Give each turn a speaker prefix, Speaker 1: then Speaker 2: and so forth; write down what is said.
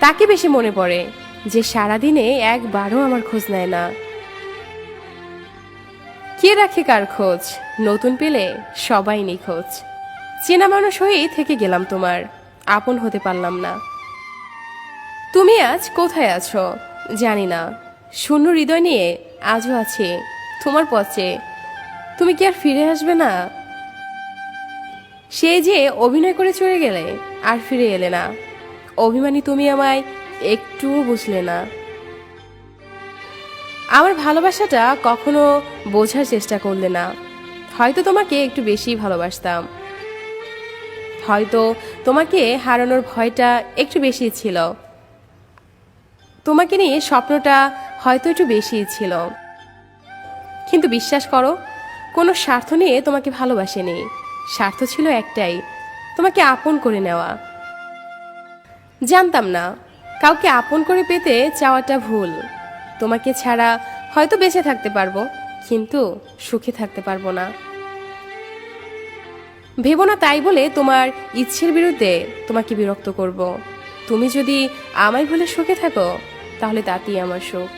Speaker 1: তাকে বেশি মনে পড়ে, যে সারাদিনে একবারও আমার খোঁজ নেয় না। কে রাখে কার খোঁজ, নতুন পেলে সবাই নিখোঁজ। চেনা মানুষ হয়েই থেকে গেলাম তোমার, আপন হতে পারলাম না। তুমি আজ কোথায় আছো জানি না, শূন্য হৃদয় নিয়ে আজও আছি তোমার পথে। তুমি কি আর ফিরে আসবে না? সে যে অভিনয় করে চলে গেলে আর ফিরে এলে না, অভিমানী তুমি আমায় একটুও বুঝলে না। আমার ভালোবাসাটা কখনো বোঝার চেষ্টা করলে না। হয়তো তোমাকে একটু বেশি ভালোবাসতাম, হয়তো তোমাকে হারানোর ভয়টা একটু বেশি ছিল, তোমাকে নিয়ে স্বপ্নটা হয়তো একটু বেশিই ছিল। কিন্তু বিশ্বাস করো, কোনো স্বার্থ নিয়ে তোমাকে ভালোবাসিনি। স্বার্থ ছিল একটাই, তোমাকে আপন করে নেওয়া। জানতাম না কাউকে আপন করে পেতে চাওয়াটা ভুল। তোমাকে ছাড়া হয়তো বেঁচে থাকতে পারবো, কিন্তু সুখে থাকতে পারবো না। ভেবো না তাই বলে তোমার ইচ্ছের বিরুদ্ধে তোমাকে বিরক্ত করব। তুমি যদি আমায় ভুলে সুখে থাকো, তাহলে তাতেই আমার সুখ।